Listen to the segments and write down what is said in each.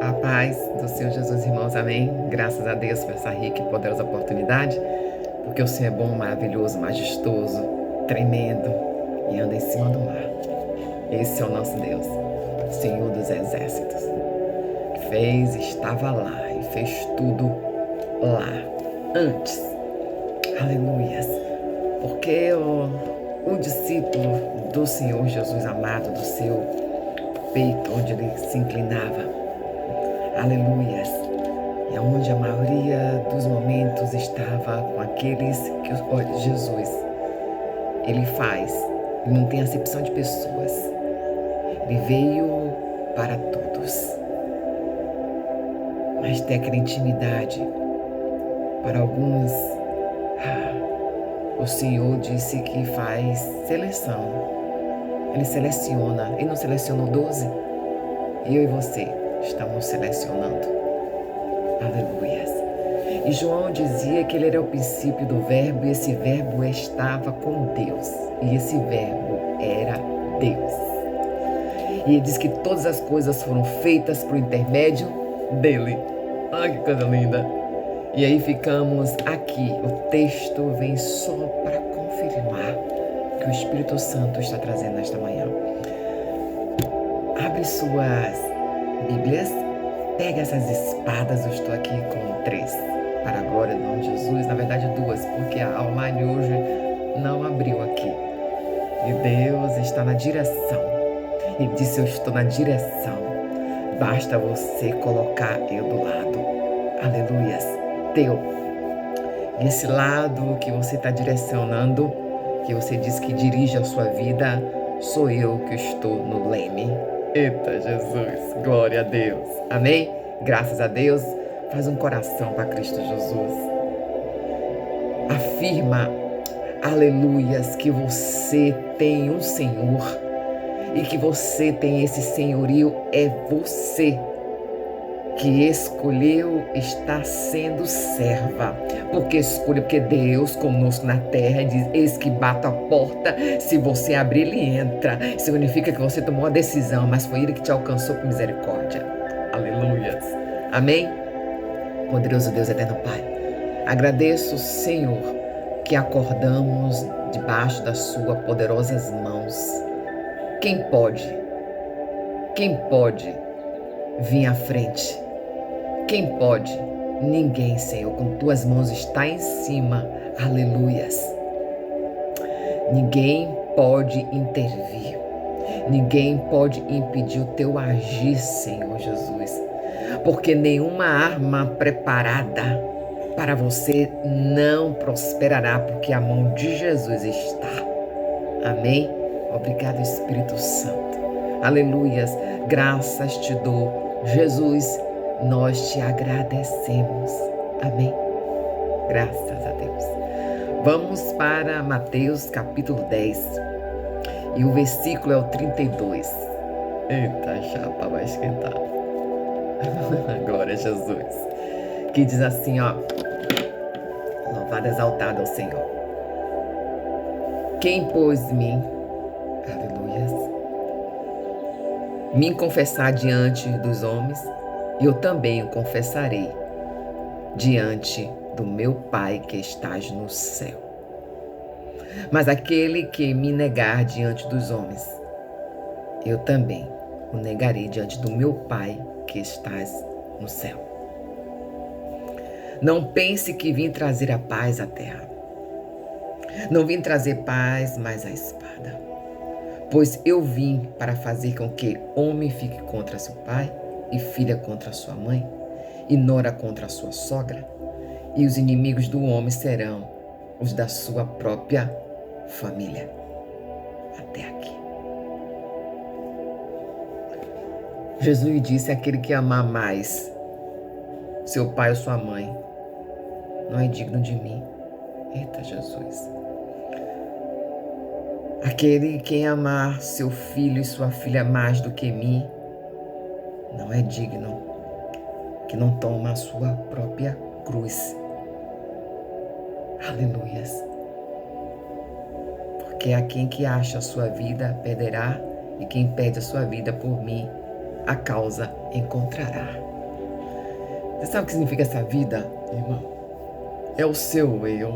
A paz do Senhor Jesus, irmãos, amém? Graças a Deus por essa rica e poderosa oportunidade, porque o Senhor é bom, maravilhoso, majestoso, tremendo e anda em cima do mar. Esse é o nosso Deus, o Senhor dos exércitos, que fez, estava lá e fez tudo lá, antes. Aleluias. Porque o discípulo do Senhor Jesus amado, do seu peito, onde ele se inclinava, aleluias, e onde a maioria dos momentos estava com aqueles que Jesus, ele não tem acepção de pessoas, ele veio para todos, mas tem aquela intimidade. Para alguns, o Senhor disse que faz seleção, ele seleciona, ele não selecionou 12, e eu e você estamos selecionando. Aleluias. E João dizia que ele era o princípio do verbo, e esse verbo estava com Deus, e esse verbo era Deus. E ele diz que todas as coisas foram feitas por intermédio dele. Ai, que coisa linda. E aí ficamos aqui. O texto vem só para confirmar que o Espírito Santo está trazendo nesta manhã. Abre suas Bíblias, pega essas espadas, eu estou aqui com 3, para a glória do nome de Jesus, na verdade 2, porque a online hoje não abriu aqui. E Deus está na direção. Ele disse, eu estou na direção. Basta você colocar eu do lado. Aleluias. Teu. E esse lado que você está direcionando, que você diz que dirige a sua vida, sou eu que estou no leme. Eita, Jesus, glória a Deus, amém? Graças a Deus, faz um coração para Cristo Jesus. Afirma, aleluias, que você tem um Senhor e que você tem esse senhorio, é você que escolheu estar sendo serva. Porque escolheu, porque Deus conosco na terra diz, eis que bato a porta, se você abrir ele entra. Significa que você tomou uma decisão, mas foi ele que te alcançou com misericórdia. Aleluias. Amém? Poderoso Deus eterno Pai, agradeço, Senhor, que acordamos debaixo das suas poderosas mãos. Quem pode vir à frente? Quem pode? Ninguém, Senhor, com tuas mãos está em cima, aleluias. Ninguém pode intervir, ninguém pode impedir o teu agir, Senhor Jesus, porque nenhuma arma preparada para você não prosperará, porque a mão de Jesus está. Amém? Obrigado, Espírito Santo. Aleluias. Graças te dou, Jesus. Nós te agradecemos. Amém? Graças a Deus. Vamos para Mateus capítulo 10. E o versículo é o 32. Eita, a chapa vai esquentar. Glória a Jesus. Que diz assim, ó. Louvado, exaltado ao Senhor. Quem pôs mim, aleluias, me confessar diante dos homens, eu também o confessarei diante do meu Pai que estás no céu. Mas aquele que me negar diante dos homens, eu também o negarei diante do meu Pai que estás no céu. Não pense que vim trazer a paz à terra. Não vim trazer paz, mas a espada. Pois eu vim para fazer com que homem fique contra seu pai, e filha contra sua mãe, e nora contra sua sogra, e os inimigos do homem serão os da sua própria família. Até aqui. Jesus disse, aquele que amar mais seu pai ou sua mãe, não é digno de mim. Eita, Jesus. Aquele que amar seu filho e sua filha mais do que mim, não é digno, que não toma a sua própria cruz. Aleluias. Porque a quem que acha a sua vida perderá, e quem perde a sua vida por mim, a causa encontrará. Você sabe o que significa essa vida, irmão? É o seu eu.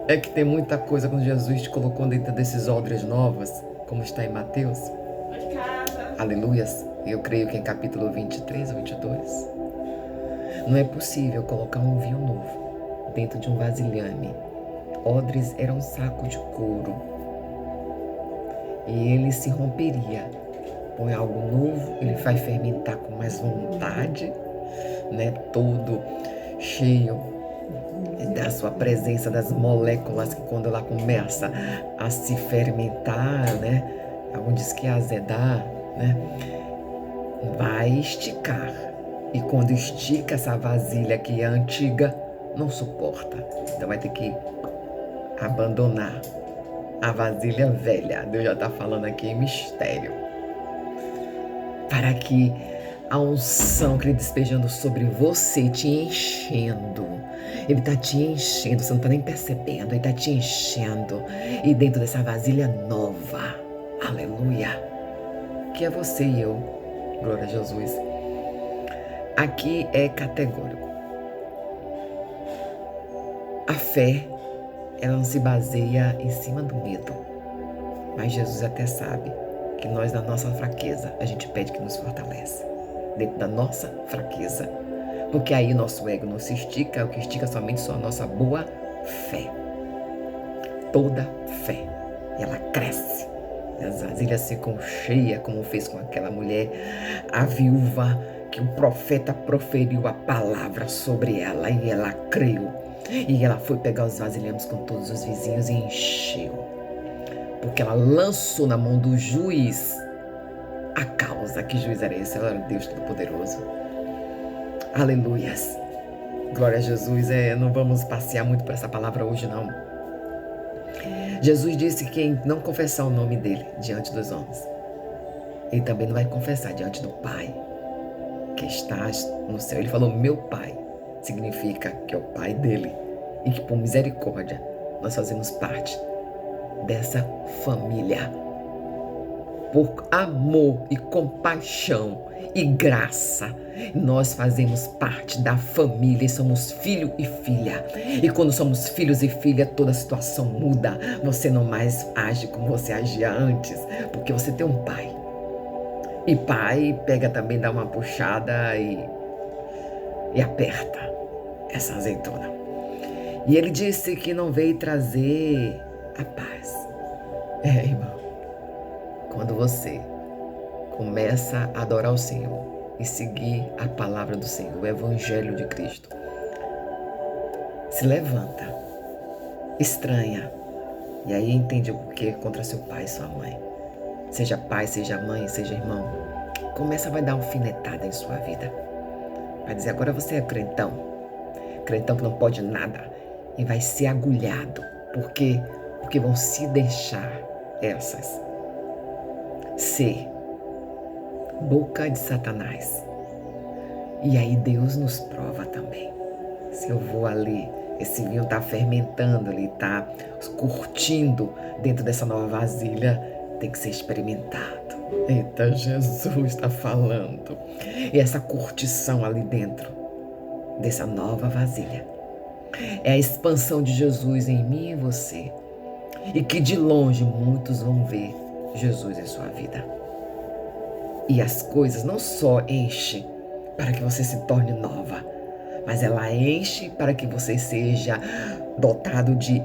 É que tem muita coisa quando Jesus te colocou dentro desses odres novos, como está em Mateus. Aleluias. Eu creio que em capítulo 23 ou 22. Não é possível colocar um vinho novo dentro de um vasilhame. Odres era um saco de couro. E ele se romperia. Põe algo novo, ele vai fermentar com mais vontade, né? Todo cheio da sua presença, das moléculas que quando ela começa a se fermentar, né? Alguns diz que azedar, né? Vai esticar. E quando estica, essa vasilha que é antiga não suporta. Então vai ter que abandonar a vasilha velha. Deus já está falando aqui em mistério. Para que a unção que Ele despejando sobre você, te enchendo. Ele está te enchendo, você não está nem percebendo. Ele está te enchendo. E dentro dessa vasilha nova, aleluia, que é você e eu, glória a Jesus. Aqui é categórico. A fé, ela não se baseia em cima do medo. Mas Jesus até sabe que nós, na nossa fraqueza, a gente pede que nos fortaleça. Dentro da nossa fraqueza. Porque aí nosso ego não se estica, o que estica somente só a nossa boa fé. Toda fé. Ela cresce. As vasilhas ficam cheias, como fez com aquela mulher, a viúva, que o profeta proferiu a palavra sobre ela e ela creu. E ela foi pegar os vasilhames com todos os vizinhos e encheu. Porque ela lançou na mão do juiz a causa. Que juiz era esse? Ela era Deus Todo-Poderoso. Aleluias. Glória a Jesus. Não vamos passear muito por essa palavra hoje, não. Jesus disse que quem não confessar o nome dele diante dos homens, ele também não vai confessar diante do Pai que está no céu. Ele falou, meu Pai, significa que é o Pai dele. E que por misericórdia nós fazemos parte dessa família. Por amor e compaixão e graça, nós fazemos parte da família e somos filho e filha. E quando somos filhos e filha, toda a situação muda. Você não mais age como você agia antes, porque você tem um pai. E pai pega também, dá uma puxada e aperta essa azeitona. E ele disse que não veio trazer a paz. Irmão, quando você começa a adorar o Senhor e seguir a palavra do Senhor, o Evangelho de Cristo, se levanta, estranha, e aí entende o porquê contra seu pai e sua mãe. Seja pai, seja mãe, seja irmão, vai dar uma alfinetada em sua vida. Vai dizer, agora você é crentão que não pode nada, e vai ser agulhado. Por quê? Porque vão se deixar essas ser boca de Satanás. E aí Deus nos prova também. Se eu vou ali, esse vinho está fermentando, ele está curtindo dentro dessa nova vasilha, tem que ser experimentado. Eita, Jesus está falando. E essa curtição ali dentro dessa nova vasilha é a expansão de Jesus em mim e você. E que de longe muitos vão ver Jesus em sua vida. E as coisas não só enchem para que você se torne nova, mas ela enche para que você seja dotado de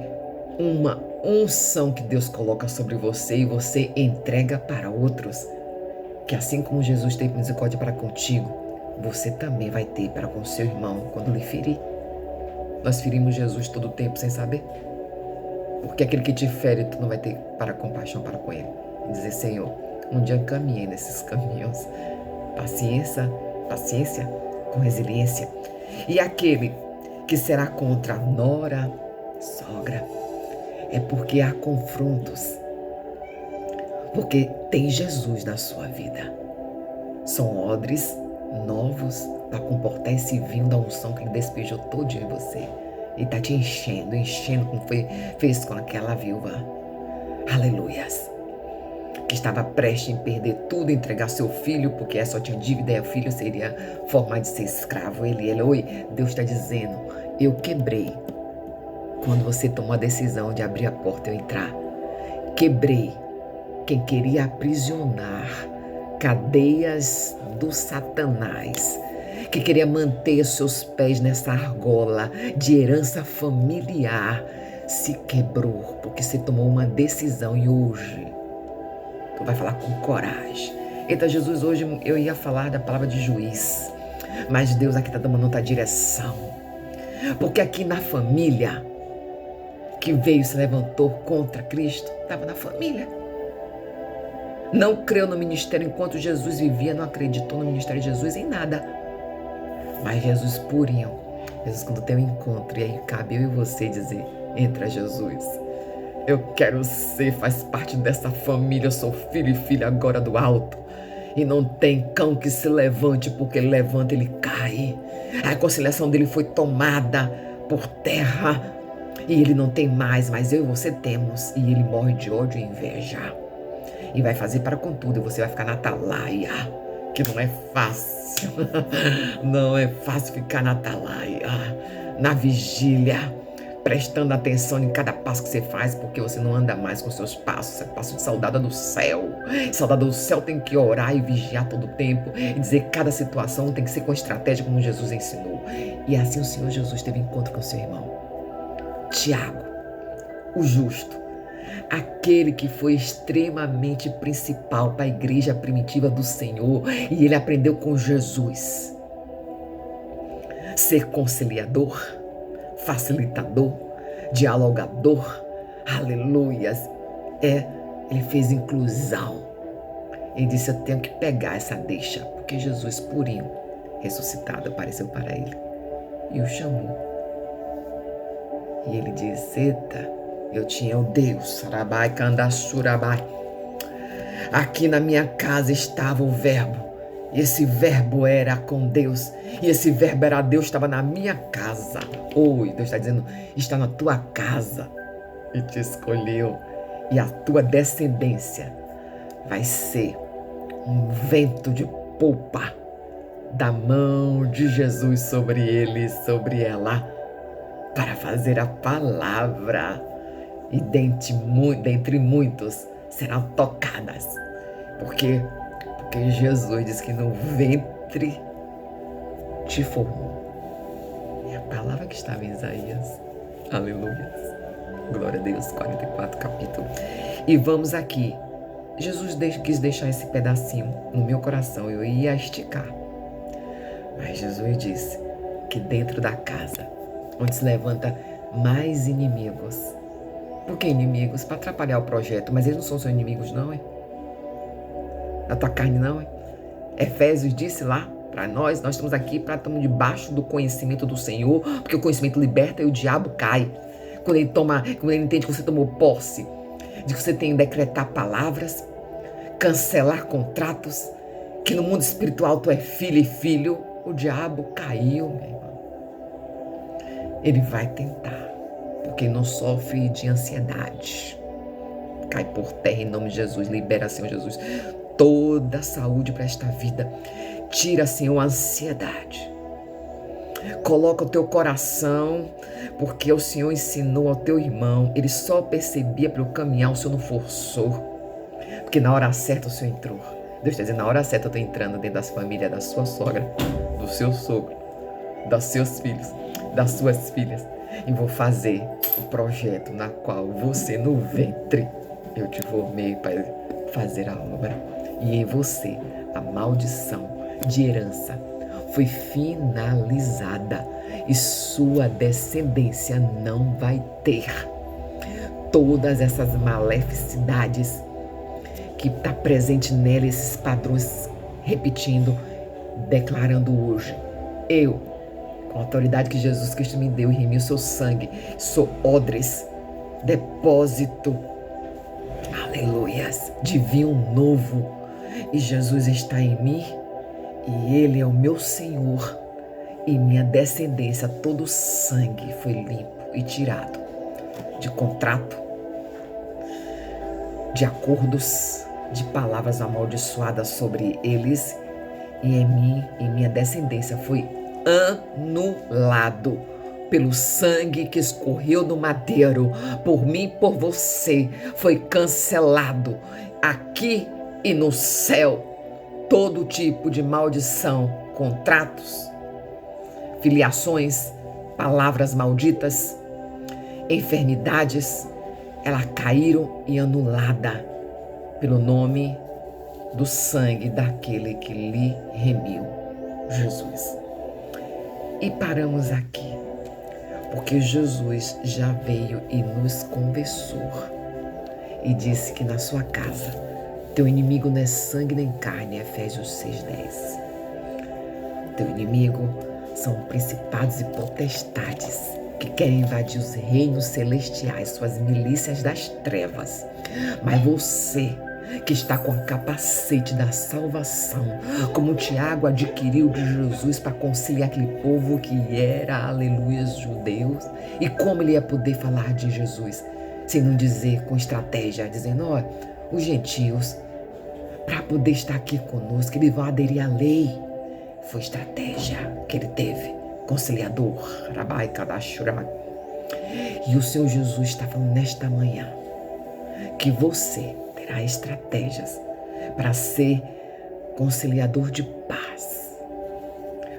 uma unção que Deus coloca sobre você e você entrega para outros. Que assim como Jesus teve misericórdia para contigo, você também vai ter para com seu irmão quando lhe ferir. Nós ferimos Jesus todo o tempo sem saber. Porque aquele que te fere, tu não vai ter para compaixão para com ele. E dizer, Senhor, um dia eu caminhei nesses caminhos. Paciência com resiliência. E aquele que será contra a nora, sogra, é porque há confrontos. Porque tem Jesus na sua vida. São odres novos para comportar esse vinho da unção que ele despejou todo em você. E está te enchendo como fez com aquela viúva. Aleluias. que estava prestes em perder tudo, entregar seu filho, porque só tinha dívida e o filho seria forma de ser escravo. Oi, Deus está dizendo, eu quebrei quando você tomou a decisão de abrir a porta e eu entrar. Quebrei quem queria aprisionar cadeias do Satanás, que queria manter seus pés nessa argola de herança familiar, se quebrou, porque você tomou uma decisão e hoje tu vai falar com coragem. Eita, Jesus, hoje eu ia falar da palavra de juiz, mas Deus aqui está dando outra direção, porque aqui na família que veio se levantou contra Cristo, estava na família. Não creu no ministério enquanto Jesus vivia, não acreditou no ministério de Jesus em nada. Mas Jesus purinho, Jesus quando tem um encontro, e aí cabe eu e você dizer, entra Jesus, eu quero ser, faz parte dessa família, eu sou filho e filha agora do alto. E não tem cão que se levante, porque ele levanta, ele cai. A reconciliação dele foi tomada por terra, e ele não tem mais, mas eu e você temos, e ele morre de ódio e inveja. E vai fazer para com tudo, e você vai ficar na atalaia, que não é fácil. Não é fácil ficar na atalaia, na vigília, prestando atenção em cada passo que você faz, porque você não anda mais com seus passos, você passa de soldado do céu. Soldado do céu tem que orar e vigiar todo o tempo, e dizer que cada situação tem que ser com estratégia, como Jesus ensinou. E assim o Senhor Jesus teve encontro com seu irmão Tiago, o justo, aquele que foi extremamente principal para a igreja primitiva do Senhor, e ele aprendeu com Jesus ser conciliador, facilitador, dialogador, aleluias. Ele fez inclusão. Ele disse, eu tenho que pegar essa deixa, porque Jesus purinho, ressuscitado, apareceu para ele e o chamou. E ele disse, eita, eu tinha o Deus, Sarabai, Candaçurabai. Aqui na minha casa estava o verbo, e esse verbo era com Deus, e esse verbo era Deus, estava na minha casa. Oi, Deus está dizendo, está na tua casa, e te escolheu, e a tua descendência vai ser um vento de polpa da mão de Jesus sobre ele, sobre ela, para fazer a palavra, e dentre muitos serão tocadas, porque Jesus diz que no ventre te formou. É a palavra que estava em Isaías, aleluia, glória a Deus, 44 capítulo. E vamos aqui, Jesus quis deixar esse pedacinho no meu coração, eu ia esticar, mas Jesus disse que dentro da casa, onde se levanta mais inimigos. Por que inimigos? Para atrapalhar o projeto, mas eles não são seus inimigos não, da tua carne não, Efésios disse lá para nós estamos aqui para estarmos debaixo do conhecimento do Senhor, porque o conhecimento liberta e o diabo cai. Quando ele entende que você tomou posse, de que você tem que decretar palavras, cancelar contratos, que no mundo espiritual tu é filho e filho, o diabo caiu, meu irmão. Ele vai tentar, porque não sofre de ansiedade. Cai por terra em nome de Jesus, libera, Senhor Jesus, toda a saúde para esta vida. Tira, Senhor, a ansiedade. Coloca o teu coração, porque o Senhor ensinou ao teu irmão, ele só percebia para eu caminhar, o Senhor não forçou, porque na hora certa o Senhor entrou. Deus está dizendo, na hora certa eu estou entrando dentro das famílias da sua sogra, do seu sogro, dos seus filhos, das suas filhas, e vou fazer o projeto na qual você no ventre eu te formei para fazer a obra, e em você a maldição de herança foi finalizada e sua descendência não vai ter todas essas maleficidades que está presente nela, esses padrões repetindo, declarando hoje, eu, com a autoridade que Jesus Cristo me deu e remiu seu sangue, sou odres, depósito, aleluias, de vinho novo, e Jesus está em mim, e Ele é o meu Senhor, e minha descendência, todo o sangue foi limpo e tirado de contrato, de acordos, de palavras amaldiçoadas sobre eles e em mim e minha descendência foi anulado pelo sangue que escorreu no madeiro, por mim e por você, foi cancelado aqui e no céu. Todo tipo de maldição, contratos, filiações, palavras malditas, enfermidades, elas caíram e anulada pelo nome do sangue daquele que lhe remiu, Jesus. E paramos aqui, porque Jesus já veio e nos conversou e disse que na sua casa teu inimigo não é sangue nem carne, Efésios 6:10. Teu inimigo são principados e potestades que querem invadir os reinos celestiais, suas milícias das trevas. Mas você que está com a capacete da salvação, como Tiago adquiriu de Jesus para conciliar aquele povo que era, aleluia, judeus, e como ele ia poder falar de Jesus, se não dizer com estratégia, dizendo, ó, os gentios, para poder estar aqui conosco, eles vão aderir à lei. Foi estratégia que ele teve, conciliador, Rabai Kadashura. E o Senhor Jesus está falando nesta manhã que você terá estratégias para ser conciliador de paz.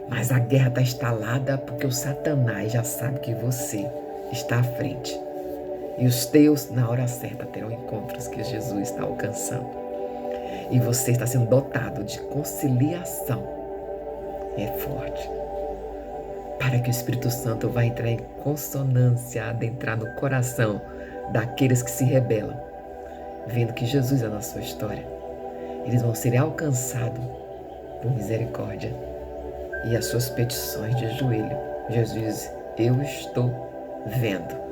Mas a guerra está instalada porque o Satanás já sabe que você está à frente. E os teus, na hora certa, terão encontros que Jesus está alcançando. E você está sendo dotado de conciliação. É forte. Para que o Espírito Santo vá entrar em consonância, adentrar no coração daqueles que se rebelam, vendo que Jesus é na sua história. Eles vão ser alcançados por misericórdia. E as suas petições de joelho, Jesus, eu estou vendo.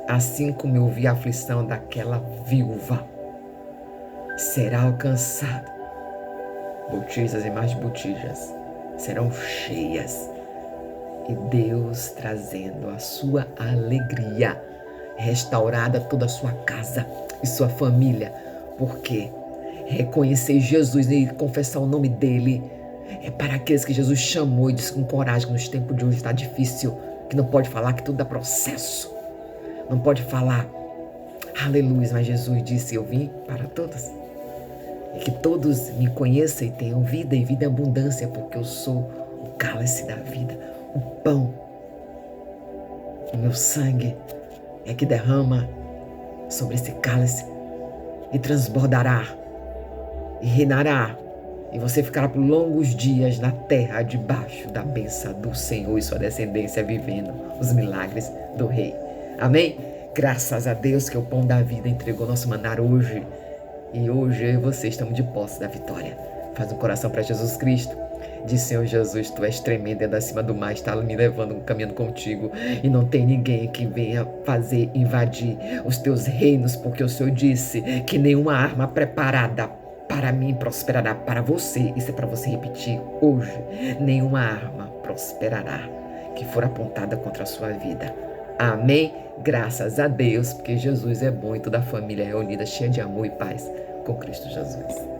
Assim como eu vi a aflição daquela viúva, será alcançado. Botijas e mais botijas serão cheias. E Deus trazendo a sua alegria, restaurada toda a sua casa e sua família. Porque reconhecer Jesus e confessar o nome dele é para aqueles que Jesus chamou e disse com coragem que nos tempos de hoje está difícil, que não pode falar que tudo dá processo. Não pode falar, aleluia, mas Jesus disse, eu vim para todos. E que todos me conheçam e tenham vida e vida em abundância, porque eu sou o cálice da vida, o pão. O meu sangue é que derrama sobre esse cálice e transbordará e reinará. E você ficará por longos dias na terra debaixo da bênção do Senhor e sua descendência vivendo os milagres do Rei. Amém? Graças a Deus que o pão da vida entregou nosso manar hoje. E hoje eu e você estamos de posse da vitória. Faz um coração para Jesus Cristo. Diz, Senhor Jesus, tu és tremendo, anda acima do mar, está me levando, caminhando contigo. E não tem ninguém que venha fazer invadir os teus reinos, porque o Senhor disse que nenhuma arma preparada para mim prosperará para você. Isso é para você repetir hoje. Nenhuma arma prosperará que for apontada contra a sua vida. Amém? Graças a Deus, porque Jesus é bom e toda a família é unida, cheia de amor e paz com Cristo Jesus.